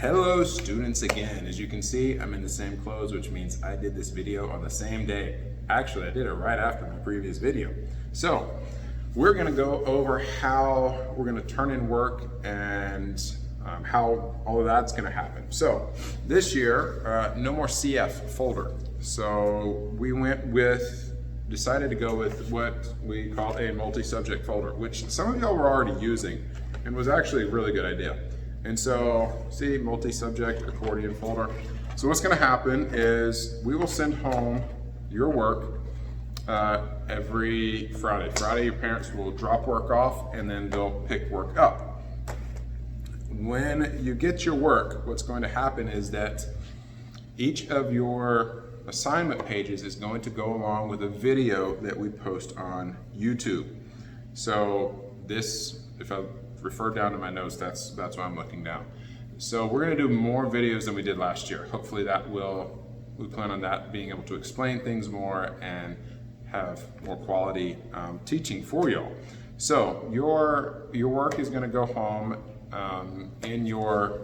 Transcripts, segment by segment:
Hello students again. As you can see, I'm in the same clothes, which means I did this video on the same day. Actually, I did it right after my previous video. So we're gonna go over how we're gonna turn in work and how all of that's gonna happen. So this year, no more CF folder. So we decided to go with what we call a multi-subject folder, which some of y'all were already using and was actually a really good idea. And so, see, multi-subject accordion folder. So what's gonna happen is we will send home your work every Friday. Friday, your parents will drop work off and then they'll pick work up. When you get your work, what's going to happen is that each of your assignment pages is going to go along with a video that we post on YouTube. So this, if I refer down to my notes, that's why I'm looking down. So we're gonna do more videos than we did last year. Hopefully we plan on that being able to explain things more and have more quality teaching for y'all. So your work is gonna go home in your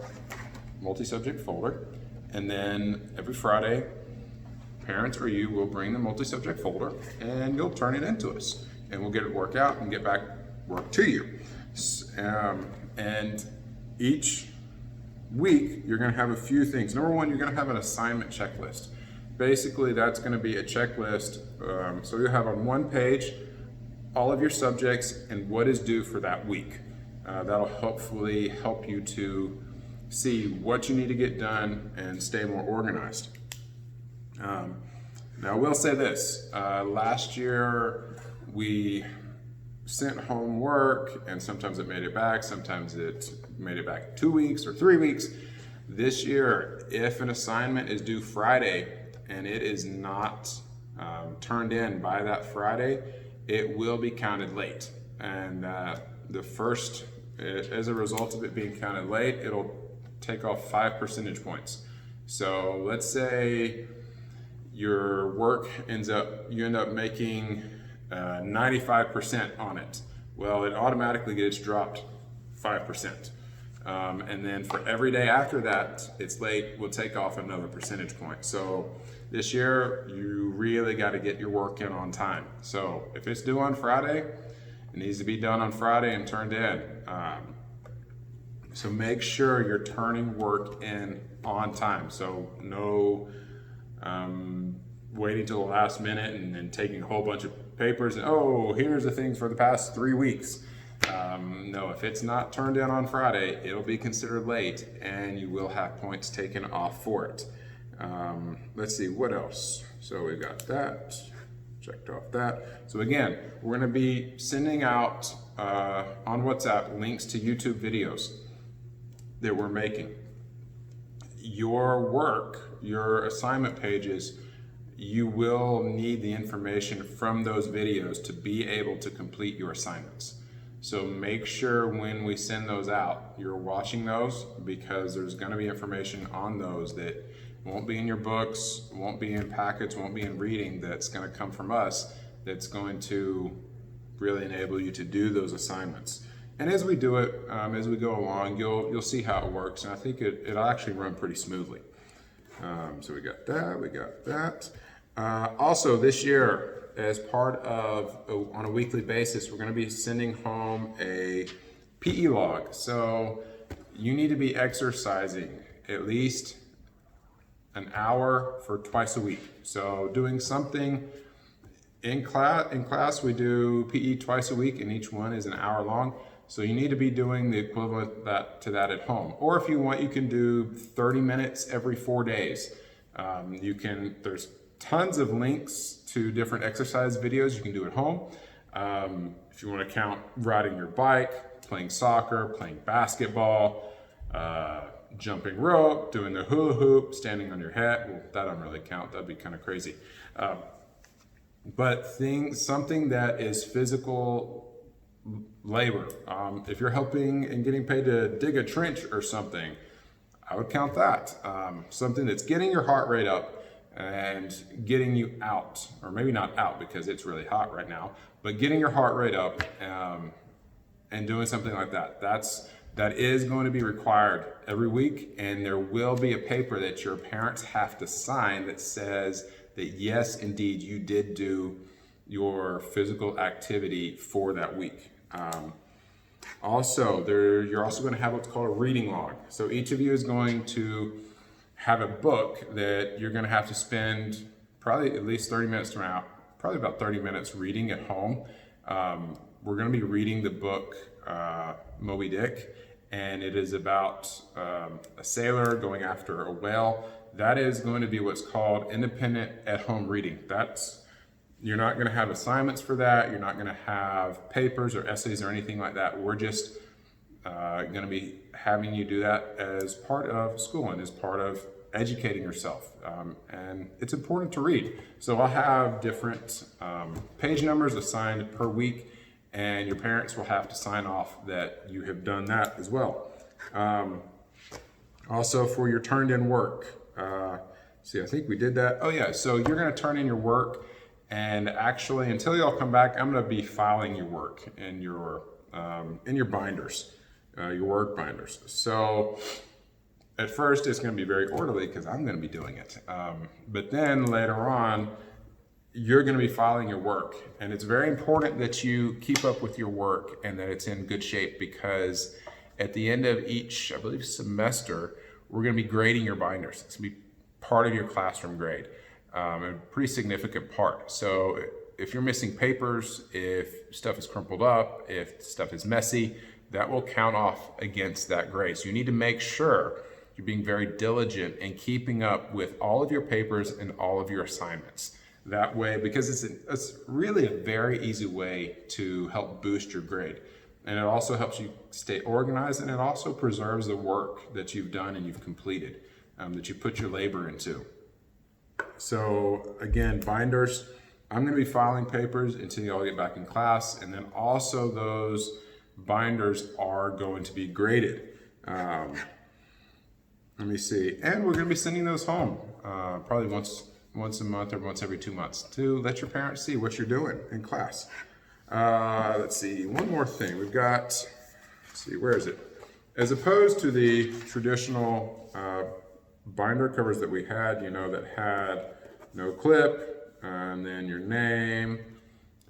multi-subject folder, and then every Friday, parents or you will bring the multi-subject folder and you'll turn it into us, and we'll get it worked out and get back work to you. And each week you're going to have a few things. Number one, you're going to have an assignment checklist. Basically, that's going to be a checklist. So you have on one page all of your subjects and what is due for that week. That'll hopefully help you to see what you need to get done and stay more organized. Now, I will say this. Last year, we sent home work and sometimes it made it back, sometimes it made it back 2 weeks or 3 weeks. This year, if an assignment is due Friday and it is not turned in by that Friday, it will be counted late. And as a result of it being counted late, it'll take off 5 percentage points. So let's say your work you end up making 95% on it. Well, it automatically gets dropped 5%. And then for every day after that, it's late, we'll take off another percentage point. So this year, you really got to get your work in on time. So if it's due on Friday, it needs to be done on Friday and turned in. So make sure you're turning work in on time. So no waiting till the last minute and then taking a whole bunch of papers and, oh, here's the things for the past 3 weeks. No, if it's not turned in on Friday, it'll be considered late and you will have points taken off for it. Let's see, what else? So we've got that, checked off that. So again, we're gonna be sending out on WhatsApp links to YouTube videos that we're making. Your work, your assignment pages, you will need the information from those videos to be able to complete your assignments. So make sure when we send those out, you're watching those, because there's going to be information on those that won't be in your books, won't be in packets, won't be in reading, that's going to come from us, that's going to really enable you to do those assignments. And as we do it, as we go along, you'll see how it works, and I think it'll actually run pretty smoothly. So we got that. Also this year, as part of, on a weekly basis, we're going to be sending home a PE log. So you need to be exercising at least an hour for twice a week. So doing something in class, we do PE twice a week and each one is an hour long. So you need to be doing the equivalent to that at home. Or if you want, you can do 30 minutes every 4 days. There's tons of links to different exercise videos you can do at home. If you want to count riding your bike, playing soccer, playing basketball, jumping rope, doing the hula hoop, standing on your head. Well, that don't really count. That'd be kind of crazy. But something that is physical labor. If you're helping and getting paid to dig a trench or something, I would count that. Something that's getting your heart rate up and getting you out, or maybe not out because it's really hot right now, but getting your heart rate up and doing something like that. That's That is going to be required every week, and there will be a paper that your parents have to sign that says that yes, indeed, you did do your physical activity for that week. Also, you're also going to have what's called a reading log. So each of you is going to have a book that you're going to have to spend probably at least 30 minutes from now, probably about 30 minutes reading at home. We're going to be reading the book Moby Dick, and it is about a sailor going after a whale. That is going to be what's called independent at-home reading. You're not going to have assignments for that. You're not going to have papers or essays or anything like that. We're just going to be having you do that as part of school and as part of educating yourself. And it's important to read. So I'll have different page numbers assigned per week, and your parents will have to sign off that you have done that as well. Also for your turned in work. See, I think we did that. Oh yeah, so you're going to turn in your work. And actually, until y'all come back, I'm going to be filing your work in your binders, your work binders. So at first, it's going to be very orderly because I'm going to be doing it. But then later on, you're going to be filing your work. And it's very important that you keep up with your work and that it's in good shape, because at the end of each, I believe, semester, we're going to be grading your binders. It's going to be part of your classroom grade. A pretty significant part. So if you're missing papers, if stuff is crumpled up, if stuff is messy, that will count off against that grade. So you need to make sure you're being very diligent in keeping up with all of your papers and all of your assignments. That way, because it's really a very easy way to help boost your grade. And it also helps you stay organized, and it also preserves the work that you've done and you've completed, that you put your labor into. So again, binders, I'm going to be filing papers until y'all get back in class, and then also those binders are going to be graded. Let me see, and we're going to be sending those home probably once a month or once every 2 months to let your parents see what you're doing in class. Let's see, one more thing. We've got, let's see, where is it? As opposed to the traditional binder covers that we had, that had no clip, and then your name.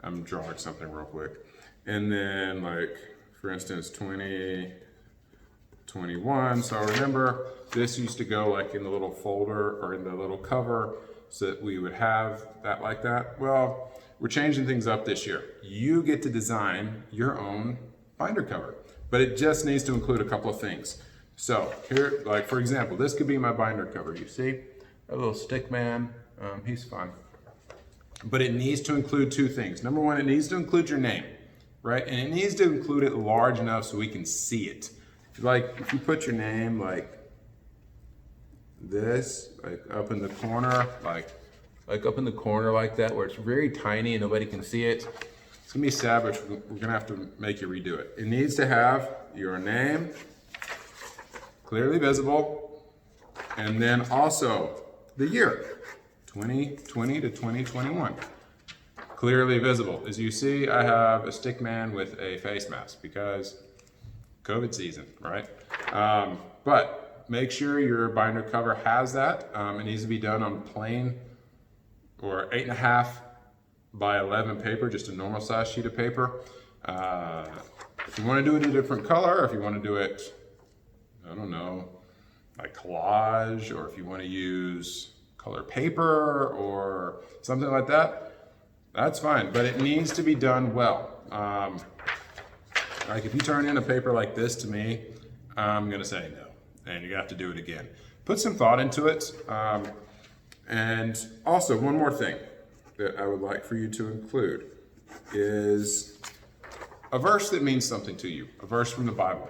I'm drawing something real quick. And then, like, for instance, 2021. So remember, this used to go like in the little folder or in the little cover so that we would have that like that. Well, we're changing things up this year. You get to design your own binder cover, but it just needs to include a couple of things. So here, like for example, this could be my binder cover. You see, a little stick man, he's fun. But it needs to include two things. Number one, it needs to include your name, right? And it needs to include it large enough so we can see it. Like if you put your name like this, like up in the corner, like up in the corner like that, where it's very tiny and nobody can see it, it's gonna be sad, but we're gonna have to make you redo it. It needs to have your name, clearly visible, and then also the year, 2020 to 2021. Clearly visible. As you see, I have a stick man with a face mask because COVID season, right? But make sure your binder cover has that. It needs to be done on plain or 8.5 by 11 paper, just a normal size sheet of paper. If you want to do it in a different color, if you want to do it, I don't know, like collage, or if you want to use color paper or something like that, that's fine, but it needs to be done well. Like if you turn in a paper like this to me, I'm gonna say no, and you have to do it again. Put some thought into it. And also one more thing that I would like for you to include is a verse that means something to you, a verse from the Bible.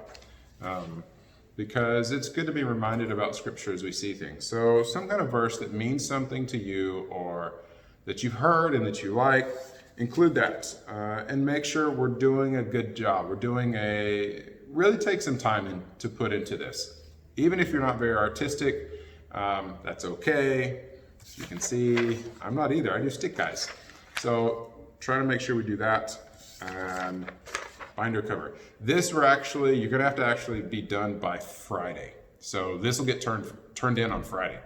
Because it's good to be reminded about scripture as we see things. So some kind of verse that means something to you or that you've heard and that you like, include that. And make sure we're doing a good job. Really take some time to put into this. Even if you're not very artistic, that's okay. As you can see, I'm not either. I do stick guys. So try to make sure we do that. And binder cover. This you're gonna have to actually be done by Friday. So this will get turned in on Friday.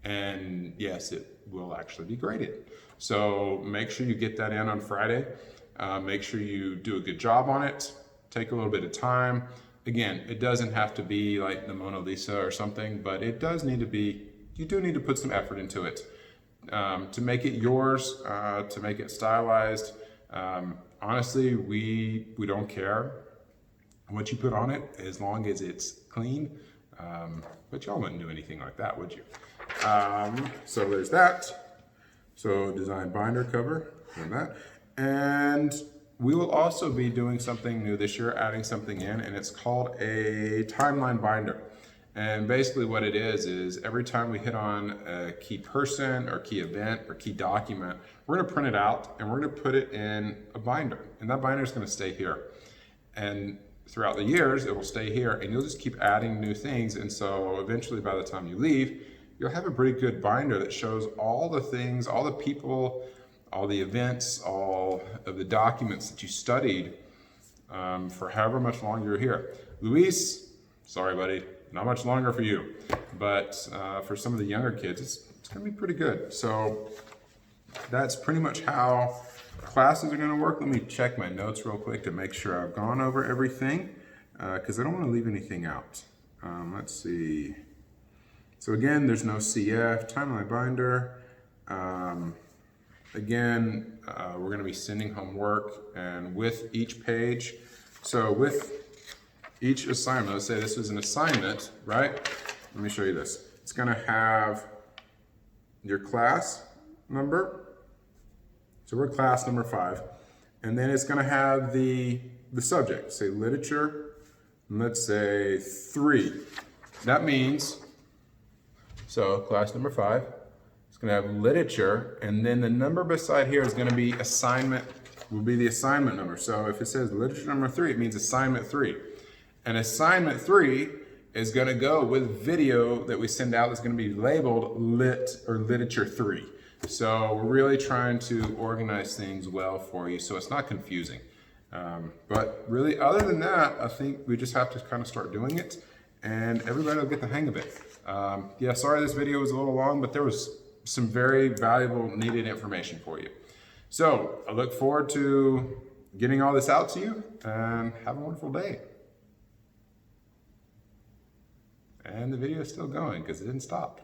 And yes, it will actually be graded. So make sure you get that in on Friday. Make sure you do a good job on it. Take a little bit of time. Again, it doesn't have to be like the Mona Lisa or something, but it does need to be, you do need to put some effort into it to make it yours, to make it stylized. Honestly, we don't care what you put on it as long as it's clean. But y'all wouldn't do anything like that, would you? So there's that. So design binder cover and that. And we will also be doing something new this year, adding something in, and it's called a timeline binder. And basically what it is every time we hit on a key person or key event or key document, we're gonna print it out and we're gonna put it in a binder. And that binder is gonna stay here. And throughout the years, it will stay here and you'll just keep adding new things. And so eventually by the time you leave, you'll have a pretty good binder that shows all the things, all the people, all the events, all of the documents that you studied for however much longer you're here. Luis, sorry buddy, not much longer for you, but for some of the younger kids, it's gonna be pretty good. So that's pretty much how classes are gonna work. Let me check my notes real quick to make sure I've gone over everything, because I don't wanna leave anything out. Let's see. So again, there's no CF, timeline binder. Again, we're gonna be sending homework, and with each page, so with each assignment, let's say this is an assignment, right? Let me show you this. It's gonna have your class number. So we're class number 5. And then it's gonna have the subject, say literature, and let's say 3. That means, so class number 5, it's gonna have literature, and then the number beside here is gonna be assignment, will be the assignment number. So if it says literature number 3, it means assignment 3. And assignment 3 is gonna go with video that we send out that's gonna be labeled lit or literature 3. So we're really trying to organize things well for you so it's not confusing. But really, other than that, I think we just have to kind of start doing it and everybody will get the hang of it. Yeah, sorry this video was a little long, but there was some very valuable, needed information for you. So I look forward to getting all this out to you, and have a wonderful day. And the video is still going because it didn't stop.